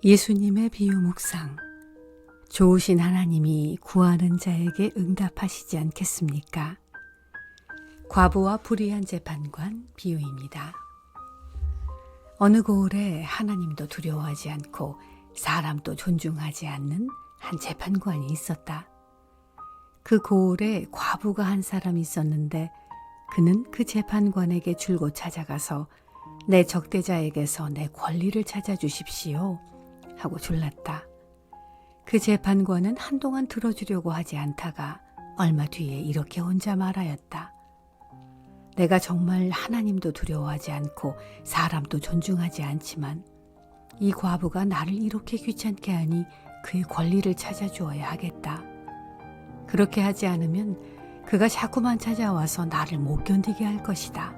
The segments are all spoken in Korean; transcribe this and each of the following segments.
예수님의 비유 묵상. 좋으신 하나님이 구하는 자에게 응답하시지 않겠습니까? 과부와 불의한 재판관 비유입니다. 어느 고을에 하나님도 두려워하지 않고 사람도 존중하지 않는 한 재판관이 있었다. 그 고을에 과부가 한 사람이 있었는데 그는 그 재판관에게 줄곧 찾아가서 내 적대자에게서 내 권리를 찾아주십시오 하고 졸랐다. 그 재판관은 한동안 들어주려고 하지 않다가 얼마 뒤에 이렇게 혼자 말하였다. 내가 정말 하나님도 두려워하지 않고 사람도 존중하지 않지만 이 과부가 나를 이렇게 귀찮게 하니 그의 권리를 찾아주어야 하겠다. 그렇게 하지 않으면 그가 자꾸만 찾아와서 나를 못 견디게 할 것이다.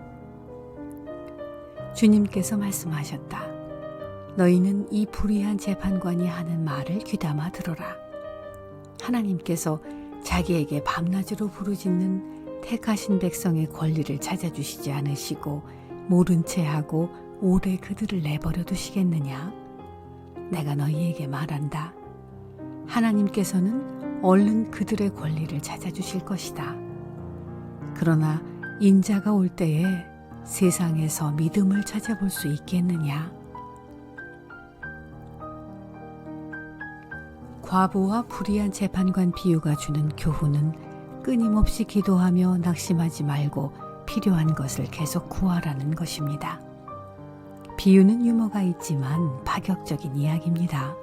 주님께서 말씀하셨다. 너희는 이 불의한 재판관이 하는 말을 귀담아 들어라. 하나님께서 자기에게 밤낮으로 부르짖는 택하신 백성의 권리를 찾아주시지 않으시고 모른 채 하고 오래 그들을 내버려 두시겠느냐? 내가 너희에게 말한다. 하나님께서는 얼른 그들의 권리를 찾아주실 것이다. 그러나 인자가 올 때에 세상에서 믿음을 찾아볼 수 있겠느냐? 과부와 불의한 재판관 비유가 주는 교훈은 끊임없이 기도하며 낙심하지 말고 필요한 것을 계속 구하라는 것입니다. 비유는 유머가 있지만 파격적인 이야기입니다.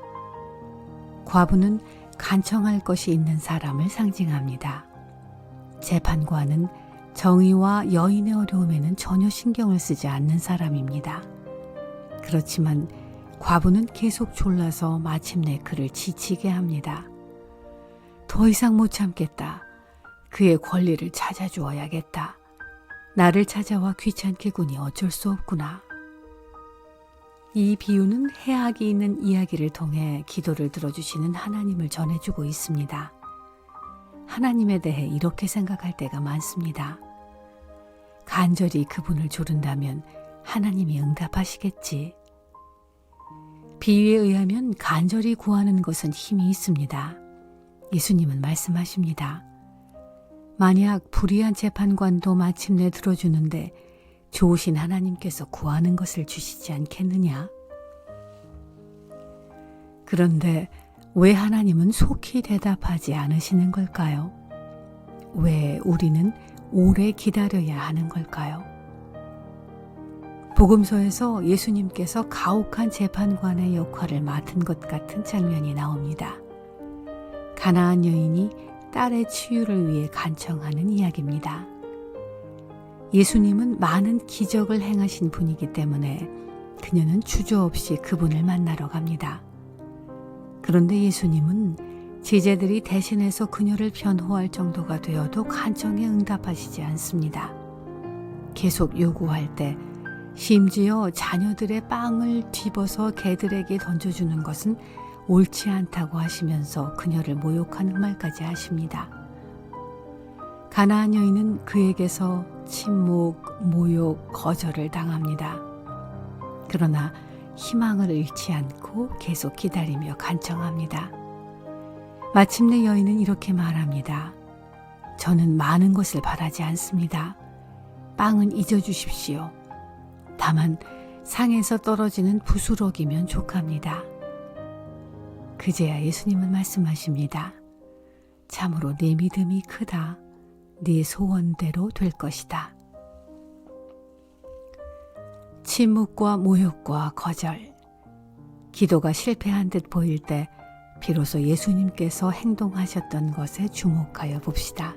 과부는 간청할 것이 있는 사람을 상징합니다. 재판관은 정의와 여인의 어려움에는 전혀 신경을 쓰지 않는 사람입니다. 그렇지만 과부는 계속 졸라서 마침내 그를 지치게 합니다. 더 이상 못 참겠다. 그의 권리를 찾아주어야겠다. 나를 찾아와 귀찮게 구니 어쩔 수 없구나. 이 비유는 해악이 있는 이야기를 통해 기도를 들어주시는 하나님을 전해주고 있습니다. 하나님에 대해 이렇게 생각할 때가 많습니다. 간절히 그분을 조른다면 하나님이 응답하시겠지. 비유에 의하면 간절히 구하는 것은 힘이 있습니다. 예수님은 말씀하십니다. 만약 불의한 재판관도 마침내 들어주는데 좋으신 하나님께서 구하는 것을 주시지 않겠느냐? 그런데 왜 하나님은 속히 대답하지 않으시는 걸까요? 왜 우리는 오래 기다려야 하는 걸까요? 복음서에서 예수님께서 가혹한 재판관의 역할을 맡은 것 같은 장면이 나옵니다. 가나안 여인이 딸의 치유를 위해 간청하는 이야기입니다. 예수님은 많은 기적을 행하신 분이기 때문에 그녀는 주저없이 그분을 만나러 갑니다. 그런데 예수님은 제자들이 대신해서 그녀를 변호할 정도가 되어도 간청에 응답하시지 않습니다. 계속 요구할 때 심지어 자녀들의 빵을 뒤집어서 개들에게 던져주는 것은 옳지 않다고 하시면서 그녀를 모욕하는 말까지 하십니다. 가나안 여인은 그에게서 침묵, 모욕, 거절을 당합니다. 그러나 희망을 잃지 않고 계속 기다리며 간청합니다. 마침내 여인은 이렇게 말합니다. 저는 많은 것을 바라지 않습니다. 빵은 잊어주십시오. 다만 상에서 떨어지는 부스럭이면 족합니다. 그제야 예수님은 말씀하십니다. 참으로 네 믿음이 크다. 네 소원대로 될 것이다. 침묵과 모욕과 거절. 기도가 실패한 듯 보일 때 비로소 예수님께서 행동하셨던 것에 주목하여 봅시다.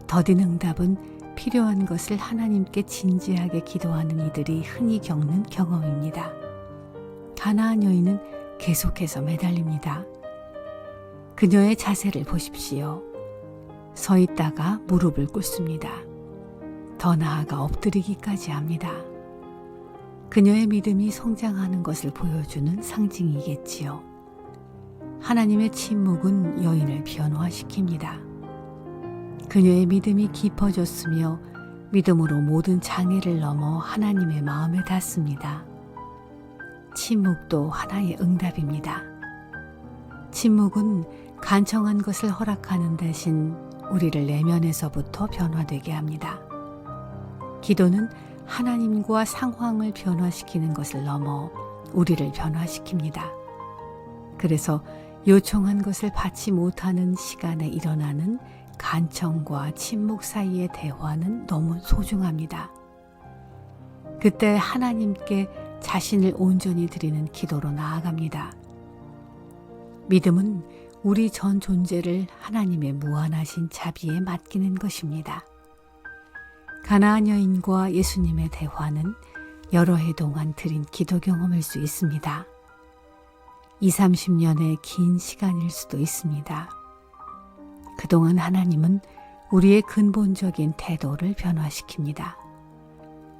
더딘 응답은 필요한 것을 하나님께 진지하게 기도하는 이들이 흔히 겪는 경험입니다. 가나안 여인은 계속해서 매달립니다. 그녀의 자세를 보십시오. 서 있다가 무릎을 꿇습니다. 더 나아가 엎드리기까지 합니다. 그녀의 믿음이 성장하는 것을 보여주는 상징이겠지요. 하나님의 침묵은 여인을 변화시킵니다. 그녀의 믿음이 깊어졌으며 믿음으로 모든 장애를 넘어 하나님의 마음에 닿습니다. 침묵도 하나의 응답입니다. 침묵은 간청한 것을 허락하는 대신 우리를 내면에서부터 변화되게 합니다. 기도는 하나님과 상황을 변화시키는 것을 넘어 우리를 변화시킵니다. 그래서 요청한 것을 받지 못하는 시간에 일어나는 간청과 침묵 사이의 대화는 너무 소중합니다. 그때 하나님께 자신을 온전히 드리는 기도로 나아갑니다. 믿음은 우리 전 존재를 하나님의 무한하신 자비에 맡기는 것입니다. 가나안 여인과 예수님의 대화는 여러 해 동안 드린 기도 경험일 수 있습니다. 20-30년의 긴 시간일 수도 있습니다. 그동안 하나님은 우리의 근본적인 태도를 변화시킵니다.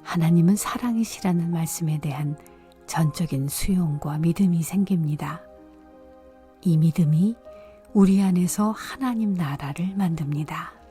하나님은 사랑이시라는 말씀에 대한 전적인 수용과 믿음이 생깁니다. 이 믿음이 우리 안에서 하나님 나라를 만듭니다.